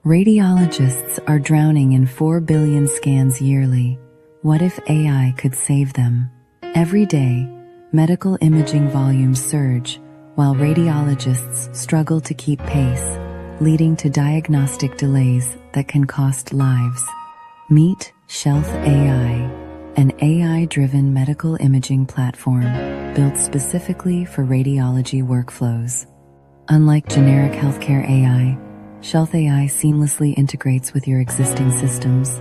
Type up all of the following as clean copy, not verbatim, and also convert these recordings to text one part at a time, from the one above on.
Radiologists are drowning in 4 billion scans yearly. What if AI could save them? Every day, medical imaging volumes surge, while radiologists struggle to keep pace, leading to diagnostic delays that can cost lives. Meet SHealth.AI, an AI-driven medical imaging platform built specifically for radiology workflows. Unlike generic healthcare AI, SHealth.AI seamlessly integrates with your existing systems,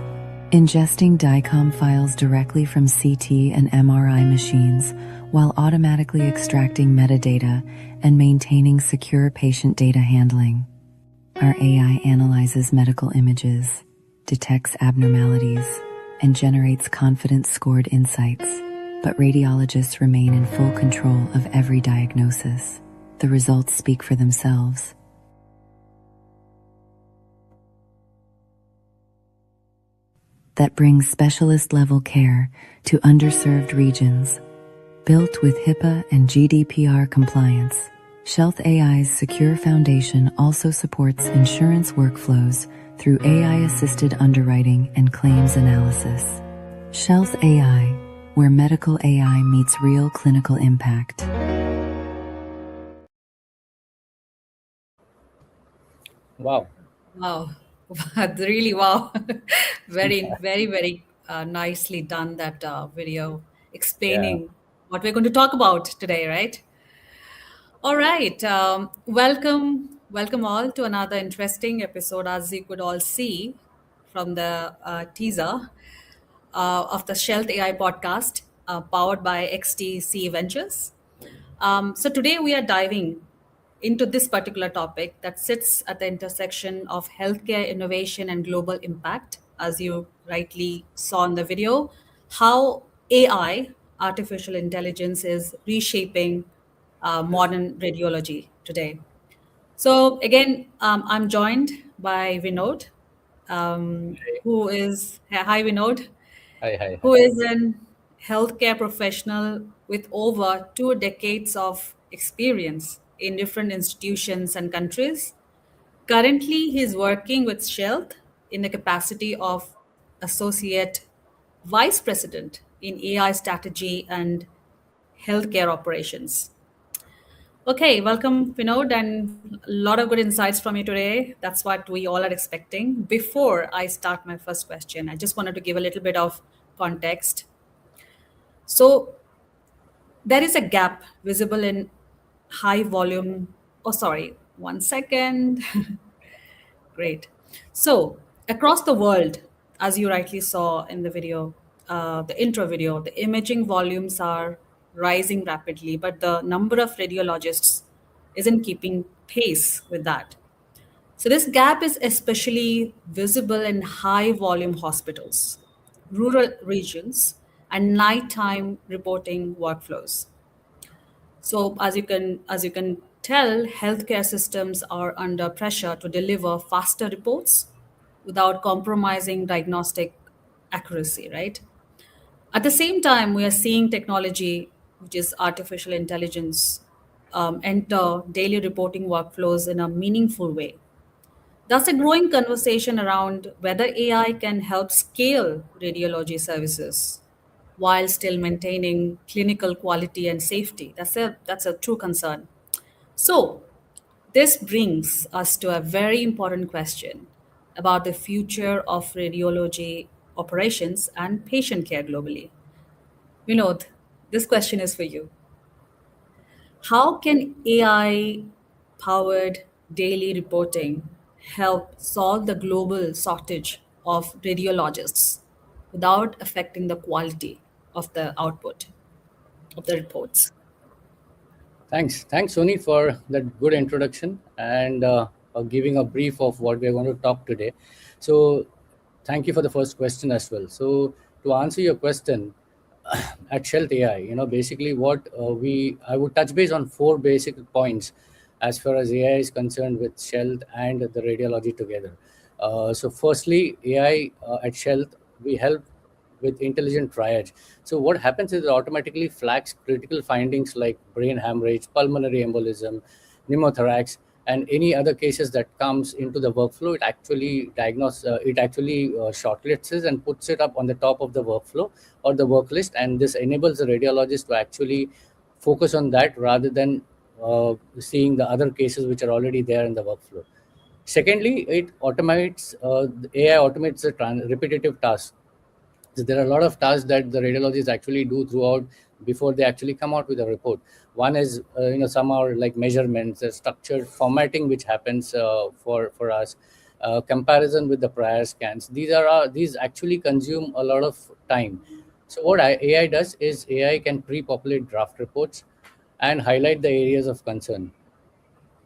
ingesting DICOM files directly from CT and MRI machines while automatically extracting metadata and maintaining secure patient data handling. Our AI analyzes medical images, detects abnormalities, and generates confidence-scored insights, but radiologists remain in full control of every diagnosis. The results speak for themselves. That brings specialist-level care to underserved regions. Built with HIPAA and GDPR compliance, SHealth.AI's secure foundation also supports insurance workflows through AI-assisted underwriting and claims analysis. SHealth.AI, where medical AI meets real clinical impact. Wow. Wow. Really, wow. Very nicely done that video explaining what we're going to talk about today, right? All right. Welcome all to another interesting episode, as you could all see from the teaser of the SHealth.AI podcast, powered by XDC Ventures. So today we are diving into this particular topic that sits at the intersection of healthcare innovation and global impact, as you rightly saw in the video, how AI, artificial intelligence, is reshaping modern radiology today. So again, I'm joined by Vinod, who is, hi Vinod, Hi. who is an healthcare professional with over 2 decades of experience in different institutions and countries. Currently, he's working with Shealth in the capacity of Associate Vice President in AI strategy and healthcare operations. Okay, welcome, Vinod, and a lot of good insights from you today. That's what we all are expecting. Before I start my first question, I just wanted to give a little bit of context. So, there is a gap visible in high volume. Oh, sorry, 1 second. Great. So, across the world, as you rightly saw in the video, the intro video, the imaging volumes are rising rapidly, but the number of radiologists isn't keeping pace with that. So, this gap is especially visible in high volume hospitals, rural regions, and nighttime reporting workflows. So as you can tell, healthcare systems are under pressure to deliver faster reports without compromising diagnostic accuracy, right? At the same time, we are seeing technology, which is artificial intelligence, enter daily reporting workflows in a meaningful way. Thus, a growing conversation around whether AI can help scale radiology services while still maintaining clinical quality and safety. That's a true concern. So, this brings us to a very important question about the future of radiology operations and patient care globally. Vinod, this question is for you. How can AI powered daily reporting help solve the global shortage of radiologists without affecting the quality of the output of the reports? Thanks, Sonny, for that good introduction and giving a brief of what we are going to talk today. So, thank you for the first question as well. So, to answer your question, at Shealth AI, basically what I would touch base on four basic points as far as AI is concerned with Shealth and the radiology together. So, firstly, AI at Shealth, we help with intelligent triage. So what happens is it automatically flags critical findings like brain hemorrhage, pulmonary embolism, pneumothorax, and any other cases that comes into the workflow, it actually shortlists and puts it up on the top of the workflow or the work list, and this enables the radiologist to actually focus on that rather than seeing the other cases which are already there in the workflow. Secondly, the AI automates the repetitive tasks. So there are a lot of tasks that the radiologists actually do throughout before they actually come out with a report. One is, some are like measurements, structured formatting, which happens for us, comparison with the prior scans. These actually consume a lot of time. So what AI does is AI can pre-populate draft reports and highlight the areas of concern.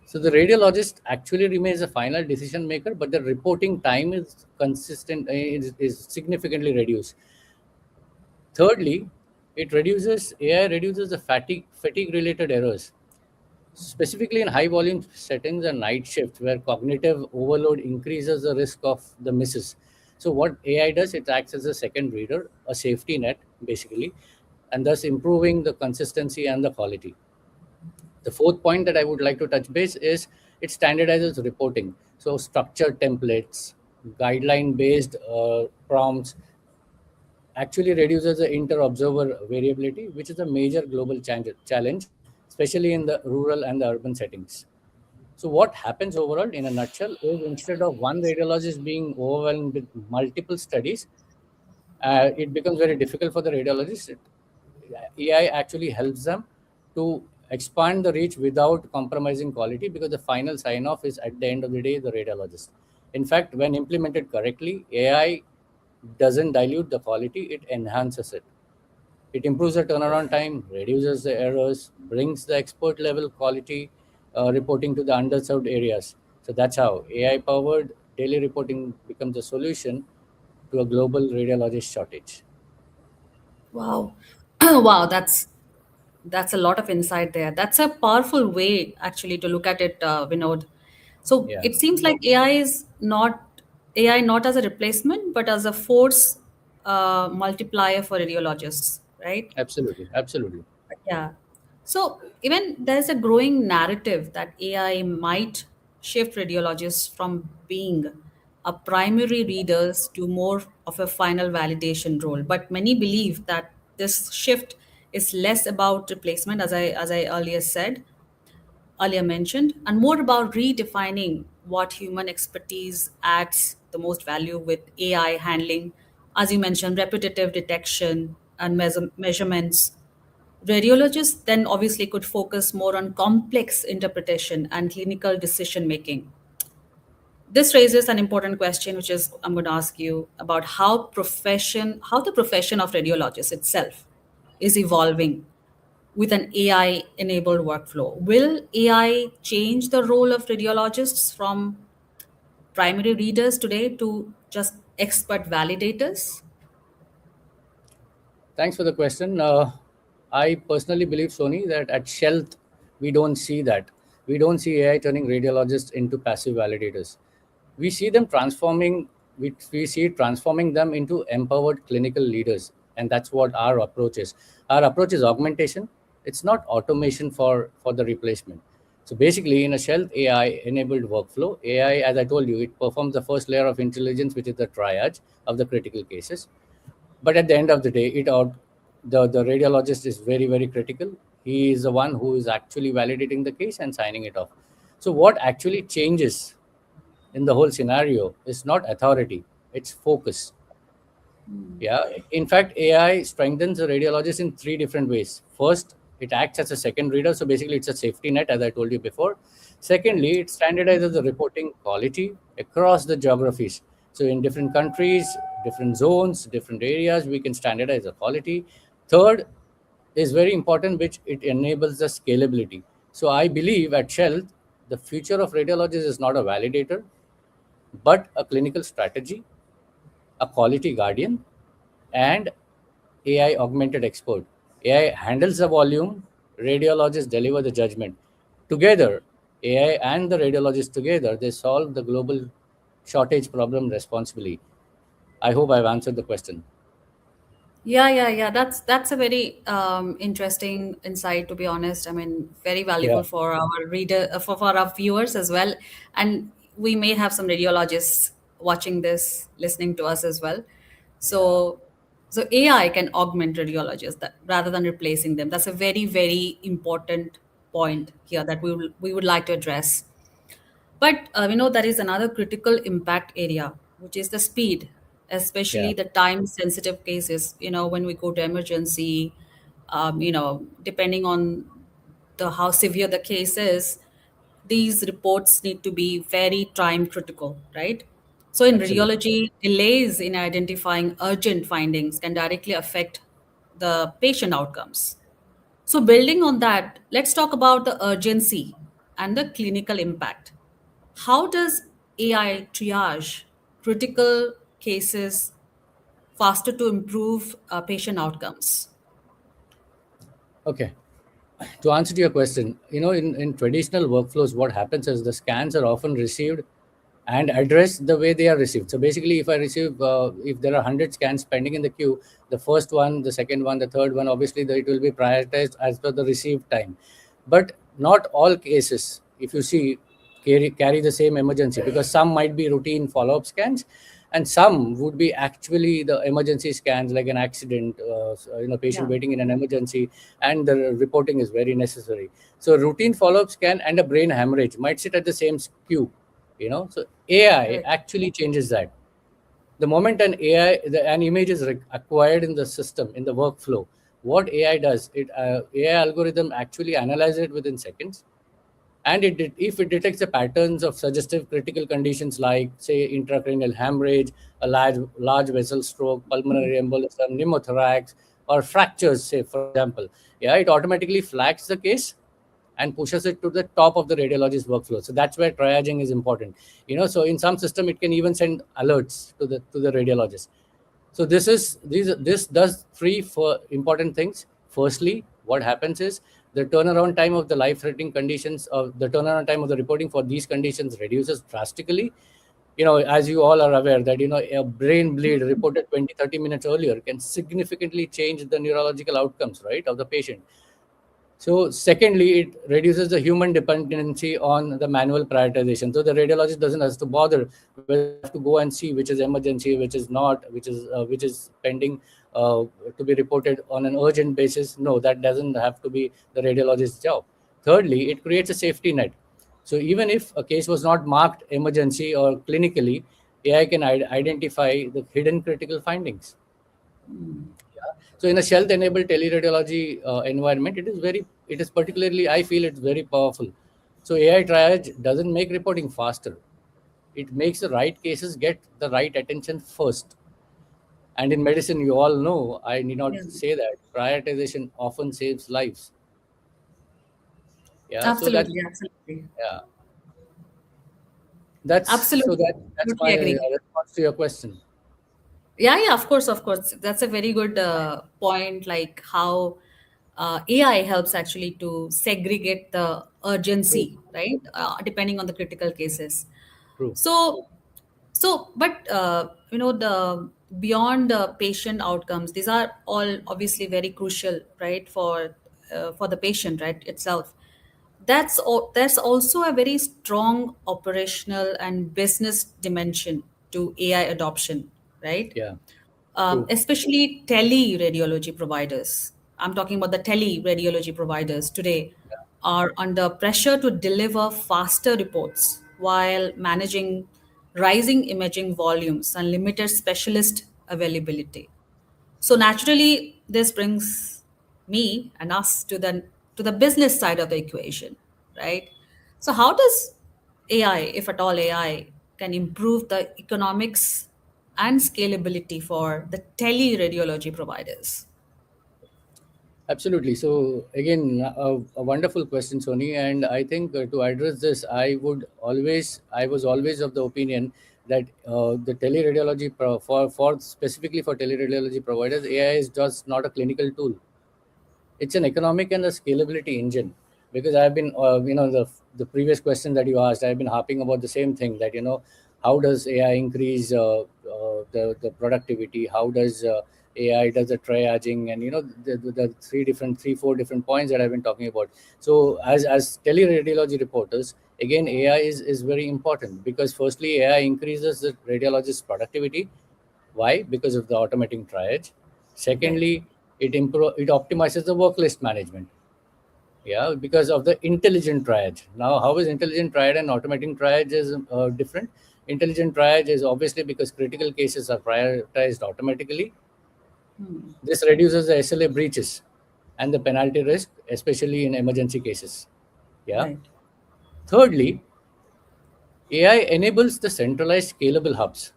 So the radiologist actually remains a final decision maker, but the reporting time is significantly reduced. Thirdly, AI reduces the fatigue related errors, specifically in high volume settings and night shifts where cognitive overload increases the risk of the misses. So what AI does, it acts as a second reader, a safety net basically, and thus improving the consistency and the quality. The fourth point that I would like to touch base is it standardizes reporting. So structured templates, guideline based prompts actually reduces the inter-observer variability, which is a major global challenge, especially in the rural and the urban settings. So what happens overall in a nutshell is instead of one radiologist being overwhelmed with multiple studies, it becomes very difficult for the radiologist. AI actually helps them to expand the reach without compromising quality because the final sign off is at the end of the day the radiologist. In fact, when implemented correctly, AI doesn't dilute the quality, it enhances it. It improves the turnaround time, reduces the errors, brings the expert level quality reporting to the underserved areas. So that's how AI powered daily reporting becomes a solution to a global radiologist shortage. Wow. Wow, that's a lot of insight there. That's a powerful way actually to look at it, Vinod. So Yeah, it seems like AI not as a replacement, but as a force multiplier for radiologists, right? absolutely, absolutely. Yeah. So even there's a growing narrative that AI might shift radiologists from being a primary readers to more of a final validation role. But many believe that this shift is less about replacement, as I earlier mentioned, and more about redefining what human expertise adds the most value with AI handling, as you mentioned, repetitive detection and measurements. Radiologists then obviously could focus more on complex interpretation and clinical decision making. This raises an important question, which is I'm going to ask you about how the profession of radiologist itself is evolving with an AI enabled workflow. Will AI change the role of radiologists from primary readers today to just expert validators? Thanks for the question. I personally believe, Sony, that at Shealth, we don't see that. We don't see AI turning radiologists into passive validators. We see them transforming, we see it transforming them into empowered clinical leaders. And that's what our approach is. Our approach is augmentation. It's not automation for the replacement. So basically, in a Shealth AI enabled workflow, AI, as I told you, it performs the first layer of intelligence, which is the triage of the critical cases. But at the end of the day, the radiologist is very, very critical. He is the one who is actually validating the case and signing it off. So what actually changes in the whole scenario is not authority, it's focus. Yeah, in fact, AI strengthens the radiologist in three different ways. First, it acts as a second reader, so basically it's a safety net, as I told you before. Secondly, it standardizes the reporting quality across the geographies. So in different countries, different zones, different areas, we can standardize the quality. Third is very important, which it enables the scalability. So I believe at Shell, the future of radiologists is not a validator, but a clinical strategy, a quality guardian, and AI augmented expert. AI handles the volume, radiologists deliver the judgment. Together, AI and the radiologists together, they solve the global shortage problem responsibly. I hope I've answered the question. Yeah. That's a very interesting insight. To be honest, I mean, very Yeah, valuable for our reader, for our viewers as well. And we may have some radiologists watching this, listening to us as well. yeah, So, so AI can augment radiologists that, rather than replacing them. That's a very important point here that we would like to address. But we know there is another critical impact area, which is the speed, especially yeah, the time sensitive cases. You know, when we go to emergency, depending on the how severe the case is, these reports need to be very time critical, right? So in absolutely. radiology, delays in identifying urgent findings can directly affect the patient outcomes. So, building on that, let's talk about the urgency and the clinical impact. How does AI triage critical cases faster to improve patient outcomes? Okay. To answer to your question, in traditional workflows, what happens is the scans are often received and addressed the way they are received. So basically, if there are 100 scans pending in the queue, the first one, the second one, the third one, obviously it will be prioritized as per the received time. But not all cases, if you see, carry the same emergency, because some might be routine follow-up scans and some would be actually the emergency scans, like an accident, patient Yeah. waiting in an emergency, and the reporting is very necessary. So routine follow-up scan and a brain hemorrhage might sit at the same queue. So AI Correct. actually changes that. The moment an image is acquired in the system, in the workflow, what AI does, AI algorithm actually analyzes it within seconds, and if it detects the patterns of suggestive critical conditions like, say, intracranial hemorrhage, a large vessel stroke, pulmonary embolism, pneumothorax, or fractures, say, for example, yeah, it automatically flags the case and pushes it to the top of the radiologist workflow. So that's where triaging is important. So in some system it can even send alerts to the radiologist. So this does three for important things. Firstly, what happens is the turnaround time of the life-threatening conditions, of the turnaround time of the reporting for these conditions reduces drastically. As you all are aware that a brain bleed reported 20-30 minutes earlier can significantly change the neurological outcomes, right, of the patient. So secondly, it reduces the human dependency on the manual prioritization. So the radiologist doesn't have to bother whether they have to go and see which is emergency, which is not, which is pending to be reported on an urgent basis. No, that doesn't have to be the radiologist's job. Thirdly, it creates a safety net. So even if a case was not marked emergency or clinically, AI can identify the hidden critical findings. So in a health-enabled teleradiology environment, it is particularly, I feel it's very powerful. So AI triage doesn't make reporting faster. It makes the right cases get the right attention first. And in medicine, you all know, I need Yeah. not say that prioritization often saves lives. Yeah. So that's, Absolutely. Absolutely. yeah, that's Totally my agree. response to your question. Yeah, of course, of course. That's a very good point, like how AI helps actually to segregate the True. urgency, right? Depending on the critical cases. True. So, but the beyond patient outcomes, these are all obviously very crucial, right, for the patient, right, itself. There's also a very strong operational and business dimension to AI adoption, right? Yeah. True. Especially tele-radiology providers. I'm talking about the tele-radiology providers today Yeah. are under pressure to deliver faster reports while managing rising imaging volumes and limited specialist availability. So naturally, this brings me and us to the business side of the equation, right? So how does AI, if at all AI, can improve the economics and scalability for the teleradiology providers? Absolutely. So again, a wonderful question, Sony. And I think to address this, I was always of the opinion that the teleradiology for specifically for teleradiology providers, AI is just not a clinical tool. It's an economic and a scalability engine. Because I've been, the previous question that you asked, I've been harping about the same thing, that how does AI increase the productivity? How does AI does the triaging, and the three, four different points that I've been talking about. So as teleradiology reporters, again, AI is very important, because firstly, AI increases the radiologist's productivity. Why? Because of the automating triage. Right. Secondly, it optimizes the work list management. Yeah, because of the intelligent triage. Now, how is intelligent triage and automating triage is different? Intelligent triage is obviously because critical cases are prioritized automatically. Hmm. This reduces the SLA breaches and the penalty risk, especially in emergency cases. Yeah. Right. Thirdly, AI enables the centralized scalable hubs.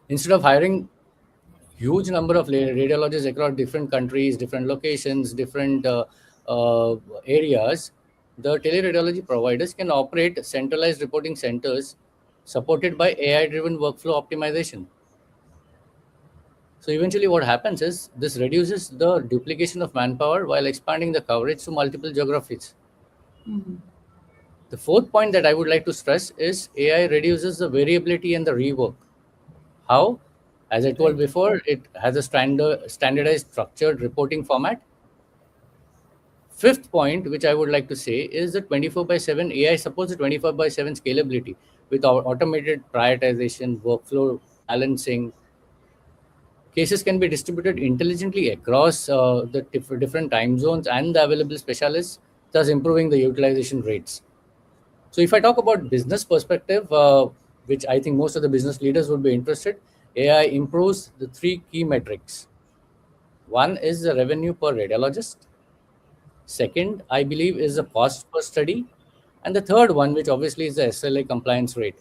Instead of hiring huge number of radiologists across different countries, different locations, different areas, the teleradiology providers can operate centralized reporting centers supported by AI-driven workflow optimization. So eventually, what happens is this reduces the duplication of manpower while expanding the coverage to multiple geographies. Mhm. The fourth point that I would like to stress is AI reduces the variability and the rework. How? As I told Right. before, it has a standardized structured reporting format. Fifth point, which I would like to say, is the 24 by 7 AI supports the 24 by 7 scalability with our automated prioritization, workflow balancing. Cases can be distributed intelligently across the different time zones and the available specialists, thus improving the utilization rates. So, if I talk about business perspective, which I think most of the business leaders would be interested, AI improves the three key metrics. One is the revenue per radiologist. Second, I believe, is the cost per study. And the third one, which obviously is the SLA compliance rate.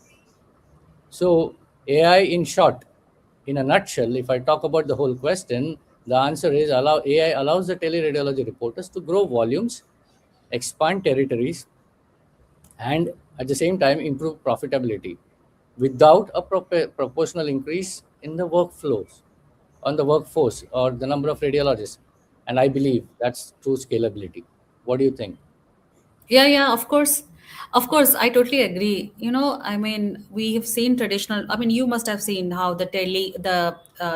So, AI in short, in a nutshell, if I talk about the whole question, the answer is AI allows the teleradiology reporters to grow volumes, expand territories, and at the same time improve profitability without a proportional increase in the workflows on the workforce or the number of radiologists. And I believe that's true scalability. What do you think? Yeah, yeah, of course. Of course, I totally agree. I mean, we have seen traditional, I mean, you must have seen how the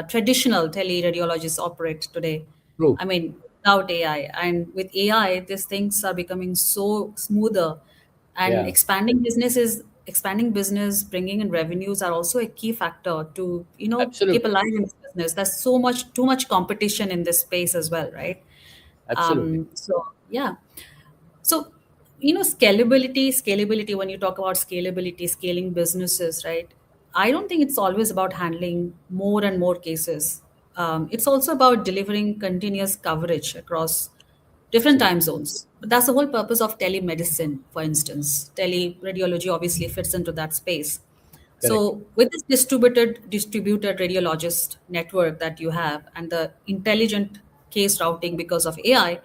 traditional teleradiologists operate today. True. I mean, without AI. And with AI, these things are becoming so smoother, and Yeah, expanding business, bringing in revenues are also a key factor to, keep absolutely. alive in this business. There's too much competition in this space as well, right? Absolutely. So yeah. So, scalability, when you talk about scalability, scaling businesses, right? I don't think it's always about handling more and more cases. It's also about delivering continuous coverage across different Absolutely. time zones. But that's the whole purpose of telemedicine, for instance. Teleradiology obviously fits into that space. Correct. So with this distributed radiologist network that you have and the intelligent case routing because of AI,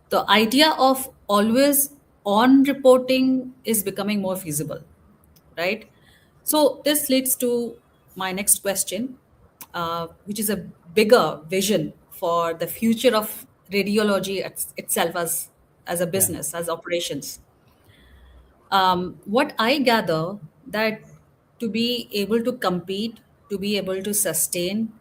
the idea of always on reporting is becoming more feasible, right? So this leads to my next question, which is a bigger vision for the future of radiology itself as a Yeah. business, as operations. What I gather that to be able to compete, to be able to sustain,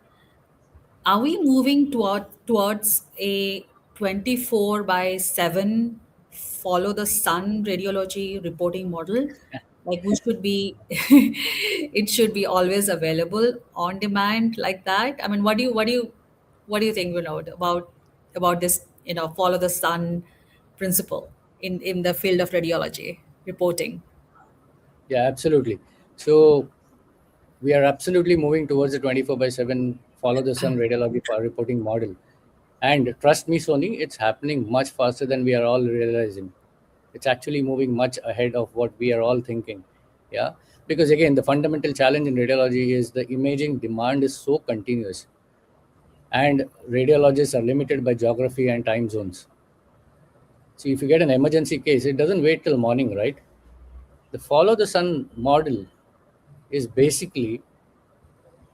are we moving towards a 24 by 7 follow the sun radiology reporting model? Like we should be, it should be always available on demand like that. I mean, what do you think, Vinod, about this, follow the sun principle in the field of radiology reporting? Yeah, absolutely. So we are absolutely moving towards the 24 by 7 follow the sun radiology reporting model. And trust me, Sony, it's happening much faster than we are all realizing. It's actually moving much ahead of what we are all thinking. Yeah. Because again, the fundamental challenge in radiology is the imaging demand is so continuous, and radiologists are limited by geography and time zones. So if you get an emergency case, it doesn't wait till morning, right? The follow the sun model is basically,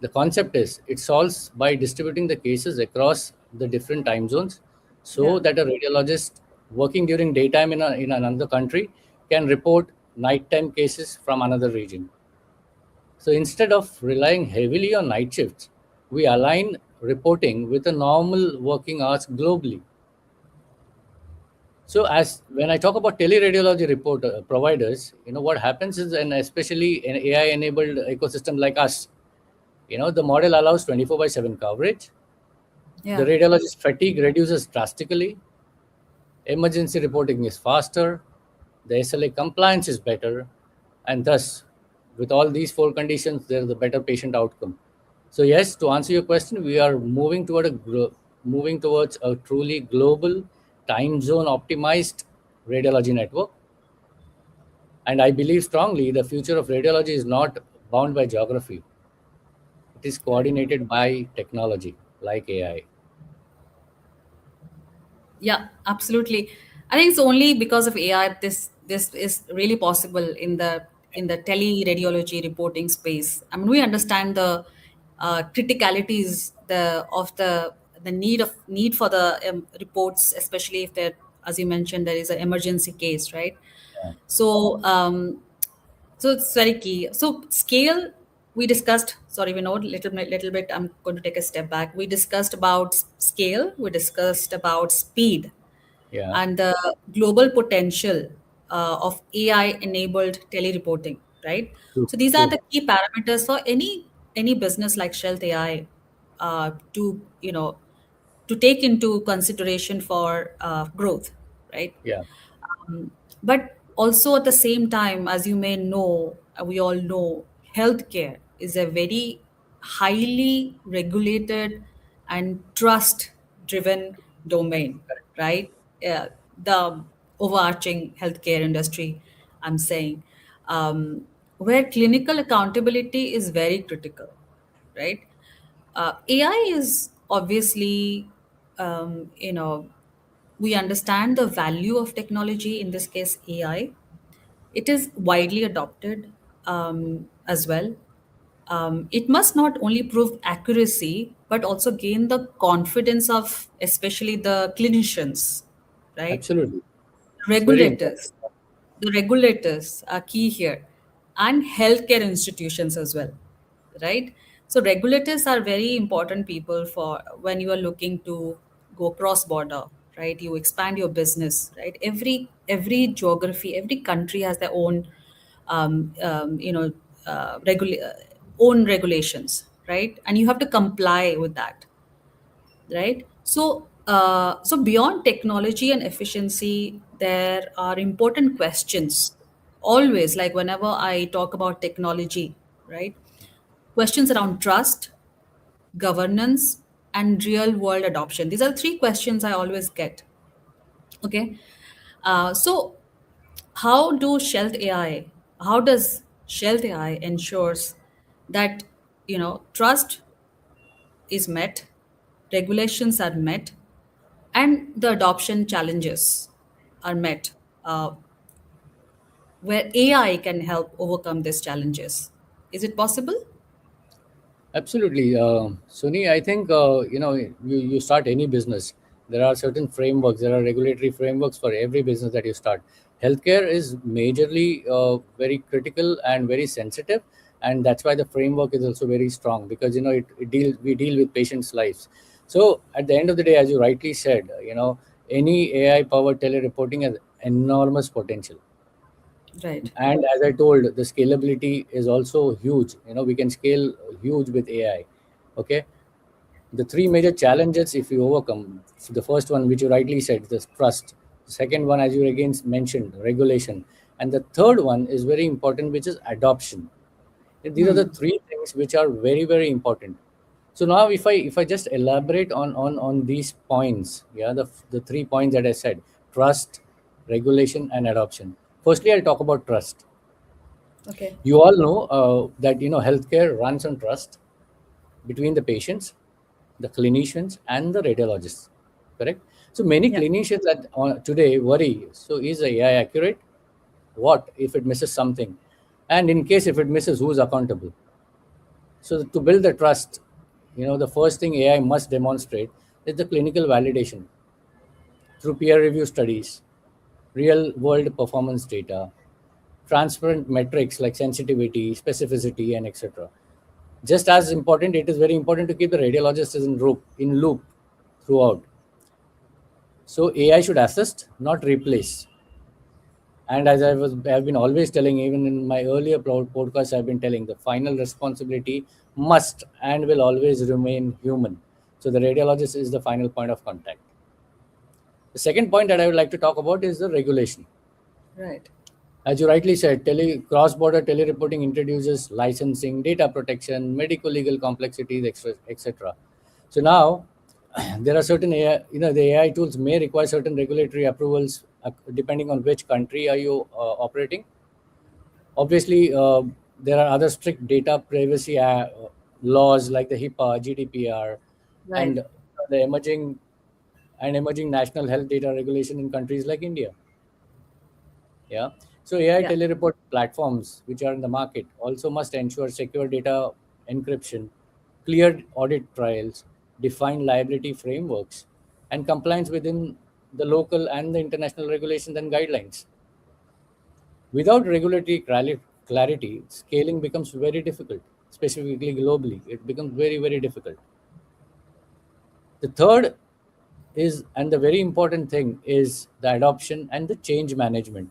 the concept is it solves by distributing the cases across the different time zones, so Yeah. that a radiologist working during daytime in another country can report nighttime cases from another region. So instead of relying heavily on night shifts, we align reporting with a normal working hours globally. So as when I talk about teleradiology report providers, what happens is, and especially an AI enabled ecosystem like us, the model allows 24 by 7 coverage. The Yeah. radiologist fatigue reduces drastically. Emergency reporting is faster. The SLA compliance is better. And thus, with all these four conditions, there is a better patient outcome. So yes, to answer your question, we are moving towards a truly global time zone optimized radiology network. And I believe strongly the future of radiology is not bound by geography. It is Correct. coordinated by technology like AI. Yeah, absolutely. I think it's only because of AI this is really possible in the teleradiology reporting space. I mean, we understand the criticalities the need for the reports, especially if there, as you mentioned, there is an emergency case, right? Yeah. So so it's very key. So scale, we discussed. Sorry, Vinod, little bit. I'm going to take a step back. We discussed about scale. We discussed about speed Yeah. and the global potential of AI-enabled telereporting. Right. True. So these are True. the key parameters for any business like Shealth.AI to to take into consideration for growth. Right. Yeah. But also at the same time, as you may know, we all know, healthcare is a very highly regulated and trust driven domain, right? The overarching healthcare industry, I'm saying, where clinical accountability is very critical, right? AI is obviously, we understand the value of technology, in this case, AI. It is widely adopted as well. It must not only prove accuracy, but also gain the confidence of especially the clinicians, right? Absolutely. It's very important. Regulators. The regulators are key here, and healthcare institutions as well, right? So regulators are very important people for when you are looking to go cross border, right? You expand your business, right? Every geography, every country has their own um, um, you know regula- own regulations, right? And you have to comply with that, right? So so beyond technology and efficiency, there are important questions always, like whenever I talk about technology, right? Questions around trust, governance, and real world adoption. These are the three questions I always get. Okay. So how do Shealth AI, how does Shealth AI ensures that trust is met, regulations are met, and the adoption challenges are met, uh, where AI can help overcome these challenges? Is it possible? Absolutely, Sunny. I think you start any business. There are certain frameworks. There are regulatory frameworks for every business that you start. Healthcare is majorly very critical and very sensitive, and that's why the framework is also very strong because we deal with patients' lives. So at the end of the day, as you rightly said, any AI powered telereporting has enormous potential. Right. And as I told, the scalability is also huge. We can scale huge with AI. Okay. The three major challenges, if you overcome, the first one which you rightly said, the trust. The second one, as you again mentioned, regulation. And the third one is very important, which is adoption. These are the Hmm. three things which are very, very important. So now if I just elaborate on these points, yeah, the 3 points that I said: trust, regulation, and adoption. Firstly, I'll talk about trust. Okay. You all know that healthcare runs on trust between the patients, the clinicians, and the radiologists. Correct. So many Yeah. clinicians that today worry. So is the AI accurate? What if it misses something? And in case if it misses, who's accountable? So to build the trust, the first thing AI must demonstrate is the clinical validation through peer review studies, real world performance data, transparent metrics like sensitivity, specificity, and etc. Just as important, it is very important to keep the radiologist in loop throughout. So AI should assist, not replace. And as I've been always telling, even in my earlier podcasts, I've been telling the final responsibility must and will always remain human. So the radiologist is the final point of contact. The second point that I would like to talk about is the regulation. Right. As you rightly said, cross-border telereporting introduces licensing, data protection, medical legal complexities, etc. So now there are certain AI, the AI tools may require certain regulatory approvals depending on which country are you operating. Obviously, there are other strict data privacy laws like the HIPAA, GDPR, Right. and the emerging national health data regulation in countries like India. Yeah. So AI Yeah. telereport platforms which are in the market also must ensure secure data encryption, clear audit trials, defined liability frameworks, and compliance within the local and the international regulations and guidelines. Without regulatory clarity, scaling becomes very difficult, specifically globally. It becomes very, very difficult. The third is, and the very important thing, is the adoption and the change management.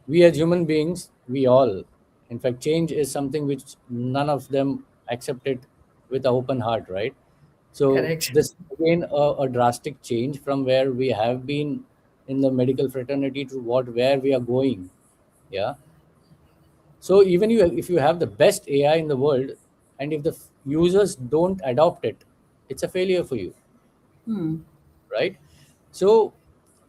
We as human beings, we all, in fact, change is something which none of them accepted with an open heart, right? So Correct. this again a drastic change from where we have been in the medical fraternity to where we are going. Yeah. So even if you have the best AI in the world, and if the users don't adopt it, it's a failure for you, Hmm. right? So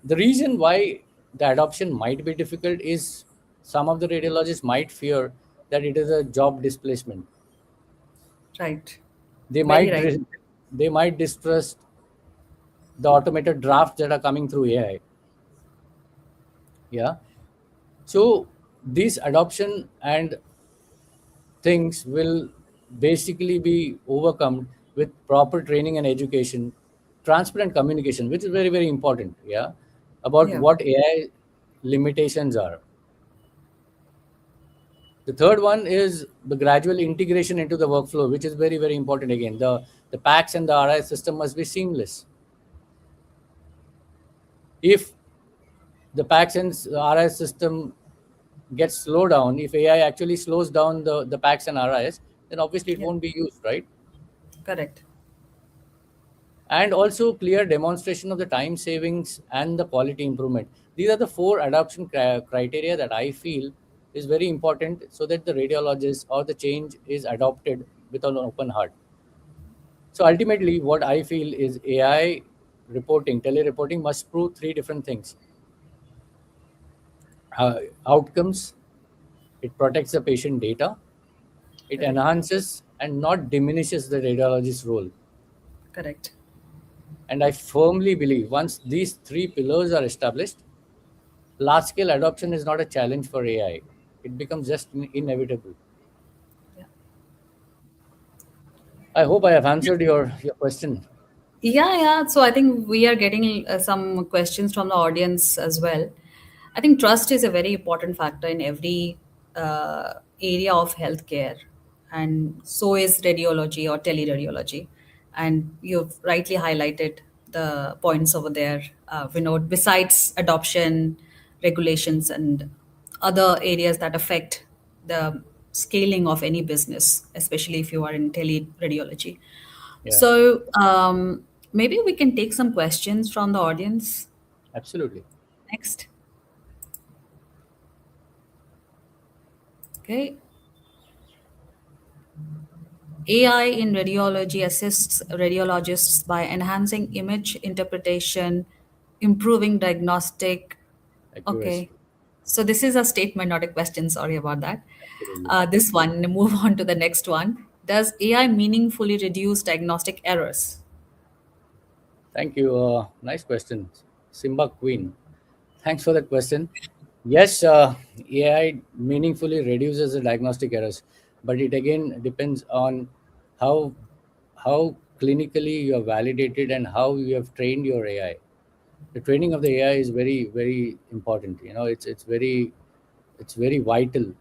the reason why the adoption might be difficult is some of the radiologists might fear that it is a job displacement. Right. They Very might right. dis- they might distrust the automated drafts that are coming through AI. Yeah. So these adoption and things will basically be overcome with proper training and education, transparent communication, which is very, very important. Yeah. About Yeah. what AI limitations are. The third one is the gradual integration into the workflow, which is very, very important. Again, the PACS and the RI system must be seamless. If the PACS and RI system gets slowed down, if AI actually slows down the PACS and RIs, then obviously it Yeah. won't be used, right? Correct. And also clear demonstration of the time savings and the quality improvement. These are the four adoption criteria that I feel is very important so that the radiologist or the change is adopted with an open heart. So ultimately, what I feel is AI reporting, telereporting must prove three different things: uh, outcomes, it protects the patient data, it Correct. enhances and not diminishes the radiologist's role. Correct. And I firmly believe once these three pillars are established, large scale adoption is not a challenge for AI. It becomes just inevitable. Yeah. I hope I have answered your question. Yeah, yeah. So I think we are getting some questions from the audience as well. I think trust is a very important factor in every area of healthcare, and so is radiology or teleradiology. And you've rightly highlighted the points over there, Vinod. Besides adoption, regulations, and other areas that affect the scaling of any business, especially if you are in teleradiology. Yeah, So maybe we can take some questions from the audience absolutely. next. Okay. AI in radiology assists radiologists by enhancing image interpretation, improving diagnostic. Accuracy. Okay. So this is a statement, not a question. Sorry about that. Absolutely. This one, move on to the next one. Does AI meaningfully reduce diagnostic errors? Thank you. Nice question. Simba Queen. Thanks for that question. Yes, AI meaningfully reduces the diagnostic errors, but it again depends on how how clinically you are validated and how you have trained your AI. The training of the AI is very, very important. It's very vital,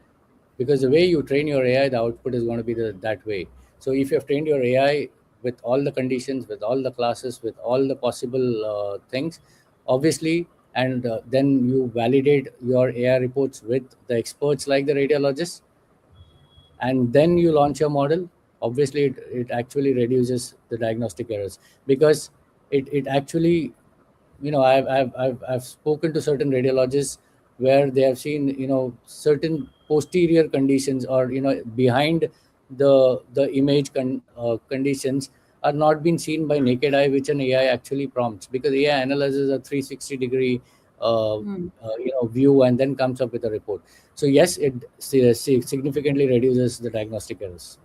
because the way you train your AI, the output is going to be that way. So if you have trained your AI with all the conditions, with all the classes, with all the possible things, obviously, and then you validate your AI reports with the experts like the radiologists, and then you launch your model, obviously it actually reduces the diagnostic errors, because it actually, I've spoken to certain radiologists where they have seen, certain posterior conditions, or behind the image conditions are not being seen by naked eye, which an AI actually prompts, because AI analyzes a 360-degree view and then comes up with a report. So yes, it significantly reduces the diagnostic errors.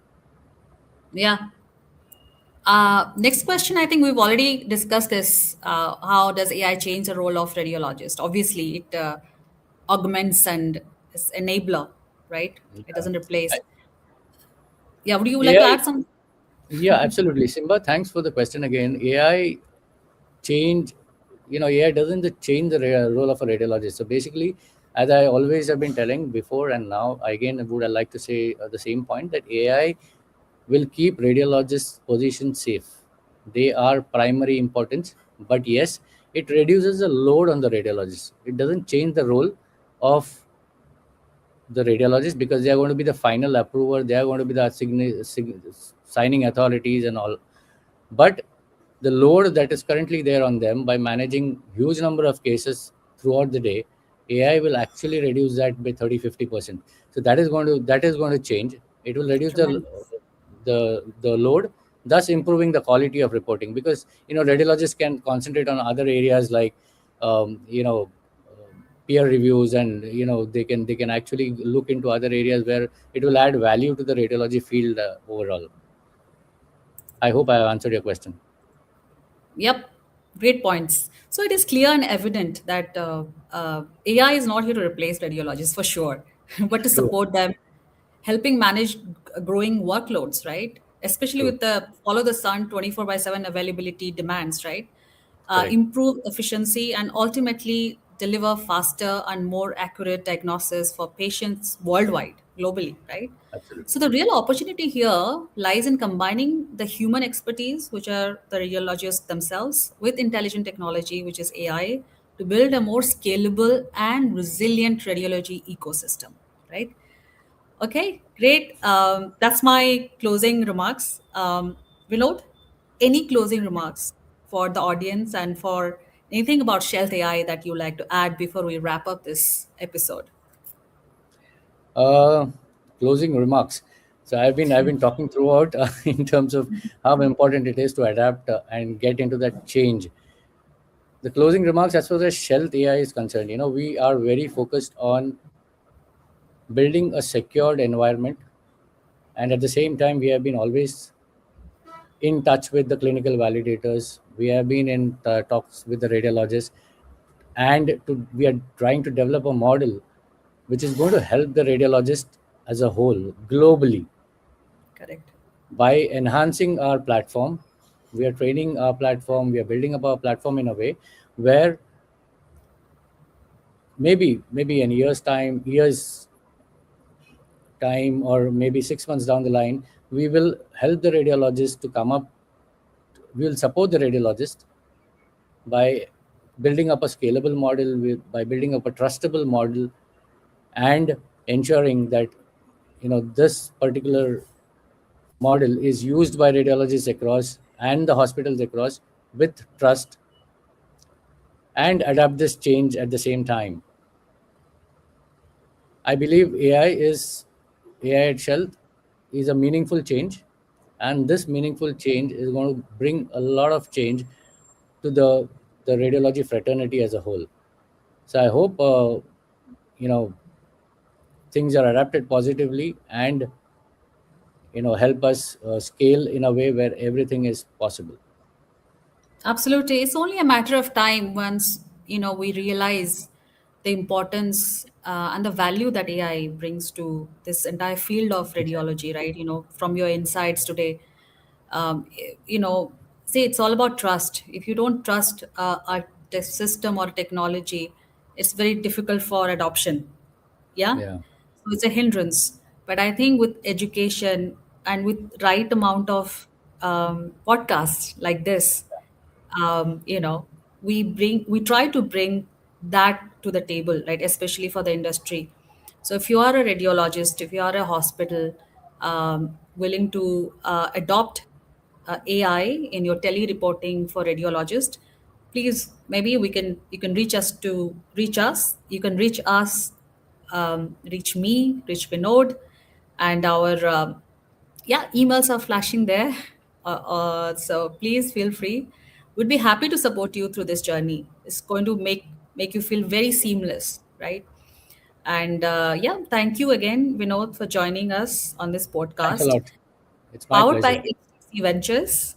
Yeah. Next question, I think we've already discussed this. How does AI change the role of radiologist? Obviously, it augments and is enabler, right? It Yeah. doesn't replace. I- Yeah, would you like to AI, add some? yeah, absolutely. Simba, thanks for the question again. AI change, AI doesn't change the role of a radiologist. So basically, as I always have been telling before and now, again, would I like to say the same point, that AI will keep radiologists' position safe. They are primary importance, but yes, it reduces the load on the radiologist. It doesn't change the role of the radiologist, because they are going to be the final approver. They are going to be the signing authorities and all. But the load that is currently there on them by managing huge number of cases throughout the day, AI will actually reduce that by 30-50%. So that is going to change. It will reduce Tremendous. the load, thus improving the quality of reporting, because radiologists can concentrate on other areas like um, you know peer reviews, and they can actually look into other areas where it will add value to the radiology field overall. I hope I have answered your question. Yep, great points. So it is clear and evident that AI is not here to replace radiologists for sure, but to True. support them, helping manage growing workloads, right? Especially True. with the follow the sun 24 by 7 availability demands, right? Correct. Improve efficiency and ultimately deliver faster and more accurate diagnosis for patients worldwide, globally, right? So Absolutely. the real opportunity here lies in combining the human expertise, which are the radiologists themselves, with intelligent technology, which is AI, to build a more scalable and resilient radiology ecosystem, right? Okay, great. That's my closing remarks. Vinod, any closing remarks for the audience and for anything about Shealth AI that you like to add before we wrap up this episode? Uh, Closing remarks. So I've been talking throughout in terms of how important it is to adapt and get into that change. The closing remarks, as far as Shealth AI is concerned, we are very focused on building a secured environment, and at the same time, we have been always in touch with the clinical validators. We have been in talks with the radiologists, and we are trying to develop a model which is going to help the radiologist as a whole globally. Correct. By enhancing our platform, we are training our platform, we are building up our platform in a way where maybe in years time, or maybe 6 months down the line, we will help the radiologist to come up. We will support the radiologist by building up a scalable model, by building up a trustable model, and ensuring that this particular model is used by radiologists across and the hospitals across with trust, and adapt this change at the same time. I believe AI at Health is a meaningful change, and this meaningful change is going to bring a lot of change to the radiology fraternity as a whole. So I hope you know things are adapted positively, and help us scale in a way where everything is possible. Absolutely. It's only a matter of time once, we realize the importance and the value that AI brings to this entire field of Exactly. radiology, right? From your insights today, um, you know, see, it's all about trust. If you don't trust a system or technology, it's very difficult for adoption. Yeah. Yeah. So it's a hindrance. But I think with education and with right amount of podcasts like this, you know, we try to bring that to the table, right? Especially for the industry. So if you are a radiologist, if you are a hospital, willing to adopt AI in your tele-reporting for radiologist, please, maybe we can you can reach us. You can reach us, reach me, reach Vinod, and our yeah, emails are flashing there. So please feel free. We'd be happy to support you through this journey. It's going to make you feel very seamless, right? And yeah, thank you again, Vinod, for joining us on this Thanks a podcast, lot. It's my powered by pleasure. XDC Ventures.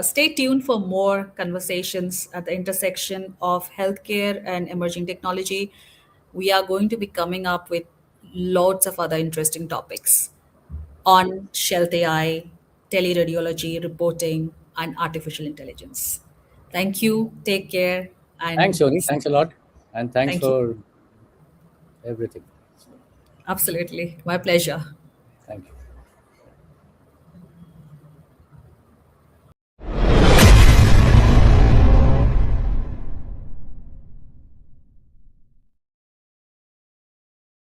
Stay tuned for more conversations at the intersection of healthcare and emerging technology. We are going to be coming up with lots of other interesting topics on Shealth AI, teleradiology, reporting, and artificial intelligence. Thank you. Take care. Thanks, And Sony. Thanks a lot. And thanks thank you. for everything. Absolutely. My pleasure. Thank you.